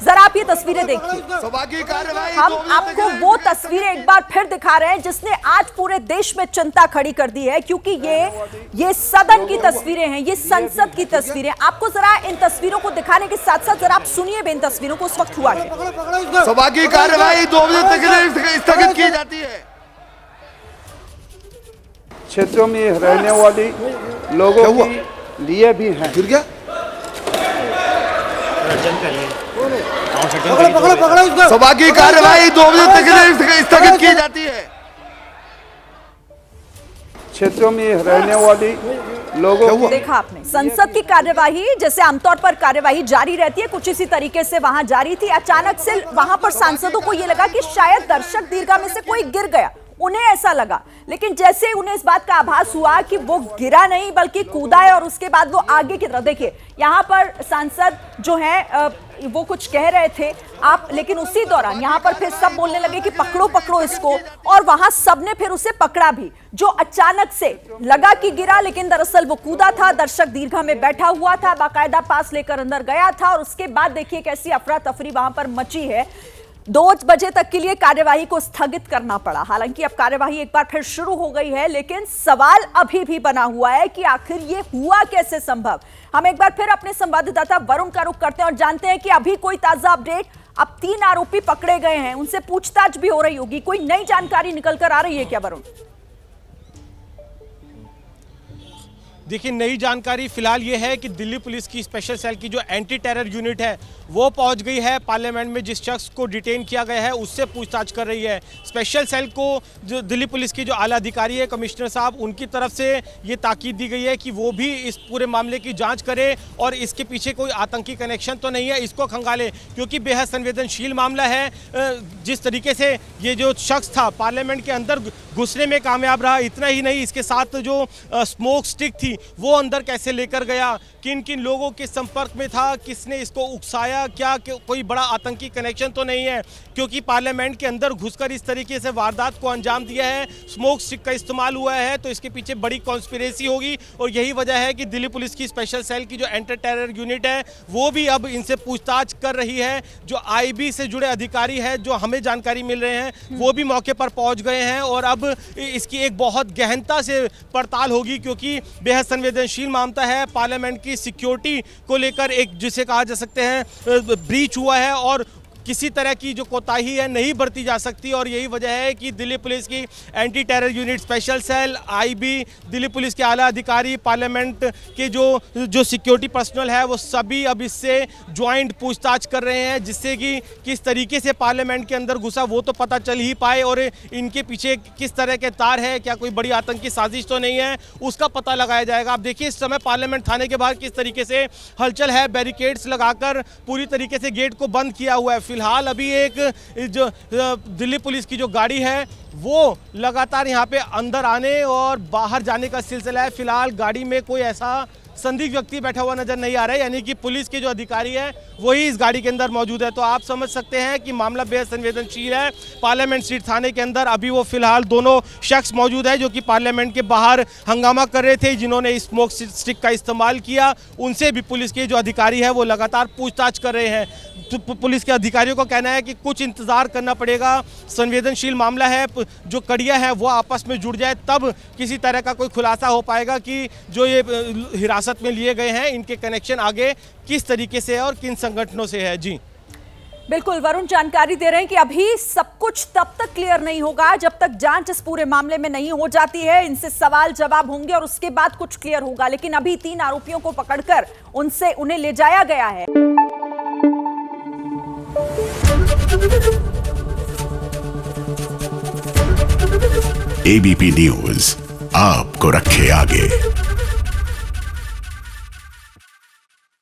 जरा आप ये तस्वीरें देखिए। हम आपको वो तस्वीरें एक बार फिर दिखा रहे हैं जिसने आज पूरे देश में चिंता खड़ी कर दी है, क्योंकि ये सदन की तस्वीरें हैं, ये संसद की तस्वीरें। आपको जरा इन तस्वीरों को दिखाने के साथ साथ जरा आप सुनिए भी इन तस्वीरों को। उस वक्त हुआ क्या? सभा की कार्यवाही 2 बजे तक स्थगित की जाती है। क्षेत्रों में रहने वाली लोगों के लिए भी है। फिर क्या? सभा की कार्यवाही 2 बजे तक स्थगित की जाती है। क्षेत्रों में रहने वाली लोगों को देखा आपने, संसद की कार्यवाही जैसे आमतौर पर कार्यवाही जारी रहती है, कुछ इसी तरीके से वहां जारी थी। अचानक से वहां पर सांसदों को यह लगा कि शायद दर्शक दीर्घा में से कोई गिर गया, उन्हें ऐसा लगा। लेकिन जैसे उन्हें इस बात का आभास हुआ कि वो गिरा नहीं बल्कि कूदा है और उसके बाद वो आगे की तरफ, देखिए यहाँ पर सांसद जो है वो कुछ कह रहे थे आप, लेकिन उसी दौरान यहाँ पर फिर सब बोलने लगे कि पकड़ो पकड़ो इसको, और वहां सबने फिर उसे पकड़ा भी, जो अचानक से लगा कि गिरा लेकिन दरअसल वो कूदा था, दर्शक दीर्घा में बैठा हुआ था, बाकायदा पास लेकर अंदर गया था। और उसके बाद देखिए कैसी अफरा तफरी वहां पर मची है। 2 बजे तक के लिए कार्यवाही को स्थगित करना पड़ा। हालांकि अब कार्यवाही एक बार फिर शुरू हो गई है, लेकिन सवाल अभी भी बना हुआ है कि आखिर ये हुआ कैसे संभव। हम एक बार फिर अपने संवाददाता वरुण का रुख करते हैं और जानते हैं कि अभी कोई ताजा अपडेट। अब 3 आरोपी पकड़े गए हैं, उनसे पूछताछ भी हो रही होगी, कोई नई जानकारी निकल कर आ रही है क्या वरुण? देखिए, नई जानकारी फिलहाल ये है कि दिल्ली पुलिस की स्पेशल सेल की जो एंटी टेरर यूनिट है वो पहुंच गई है पार्लियामेंट में। जिस शख्स को डिटेन किया गया है उससे पूछताछ कर रही है। स्पेशल सेल को जो दिल्ली पुलिस की जो आला अधिकारी है कमिश्नर साहब, उनकी तरफ से ये ताकीद दी गई है कि वो भी इस पूरे मामले की जांच करे और इसके पीछे कोई आतंकी कनेक्शन तो नहीं है, इसको खंगाले, क्योंकि बेहद संवेदनशील मामला है। जिस तरीके से ये जो शख्स था पार्लियामेंट के अंदर घुसने में कामयाब रहा, इतना ही नहीं इसके साथ जो स्मोक स्टिक थी वो अंदर कैसे लेकर गया, किन किन लोगों के संपर्क में था, किसने इसको उकसाया, क्या कोई बड़ा आतंकी कनेक्शन तो नहीं है, क्योंकि पार्लियामेंट के अंदर घुसकर इस तरीके से वारदात को अंजाम दिया है, स्मोक स्टिक का इस्तेमाल हुआ है, तो इसके पीछे बड़ी कॉन्स्पिरेसी होगी। और यही वजह है कि दिल्ली पुलिस की स्पेशल सेल की जो एंटी टेरर यूनिट है वो भी अब इनसे पूछताछ कर रही है। जो आईबी से जुड़े अधिकारी हैं, जो हमें जानकारी मिल रहे हैं, वो भी मौके पर पहुंच गए हैं और अब इसकी एक बहुत गहनता से पड़ताल होगी, क्योंकि बेहद संवेदनशील मामला है। पार्लियामेंट की सिक्योरिटी को लेकर एक जिसे कहा जा सकते हैं ब्रीच हुआ है और किसी तरह की जो कोताही है नहीं बरती जा सकती। और यही वजह है कि दिल्ली पुलिस की anti terror unit, special cell, IB, Delhi police के आला अधिकारी, पार्लियामेंट के जो सिक्योरिटी पर्सनल है वो सभी अब इससे ज्वाइंट पूछताछ कर रहे हैं, जिससे कि किस तरीके से पार्लियामेंट के अंदर घुसा वो तो पता चल ही पाए और इनके पीछे किस तरह के तार है, क्या कोई बड़ी आतंकी साजिश तो नहीं है, उसका पता लगाया जाएगा। आप देखिए इस समय पार्लियामेंट थाने के बाहर किस तरीके से हलचल है, बैरिकेड्स लगाकर पूरी तरीके से गेट को बंद किया हुआ है। फिलहाल अभी एक जो दिल्ली पुलिस की जो गाड़ी है वो लगातार यहाँ पे अंदर आने और बाहर जाने का सिलसिला है। फिलहाल गाड़ी में कोई ऐसा संदिग्ध व्यक्ति बैठा हुआ नजर नहीं आ रहा है, यानी कि पुलिस के जो अधिकारी है वही इस गाड़ी के अंदर मौजूद है। तो आप समझ सकते हैं कि मामला बेहद संवेदनशील है। पार्लियामेंट स्ट्रीट थाने के अंदर अभी वो फिलहाल दोनों शख्स मौजूद है जो कि पार्लियामेंट के बाहर हंगामा कर रहे थे, जिन्होंने स्मोक स्टिक का इस्तेमाल किया। उनसे भी पुलिस के जो अधिकारी है वो लगातार पूछताछ कर रहे हैं। तो पुलिस के अधिकारियों का कहना है कि कुछ इंतजार करना पड़ेगा, संवेदनशील मामला है, जो कड़ियाँ हैं वो आपस में जुड़ जाए तब किसी तरह का कोई खुलासा हो पाएगा कि जो ये हिरासत में लिए गए हैं इनके कनेक्शन आगे किस तरीके से और किन संगठनों से है। जी बिल्कुल, वरुण जानकारी दे रहे हैं कि अभी सब कुछ तब तक क्लियर नहीं होगा जब तक जांच इस पूरे मामले में नहीं हो जाती है। इनसे सवाल जवाब होंगे और उसके बाद कुछ क्लियर होगा, लेकिन अभी 3 आरोपियों को पकड़कर उन्हें ले जाया गया है। एबीपी न्यूज आपको रखे आगे।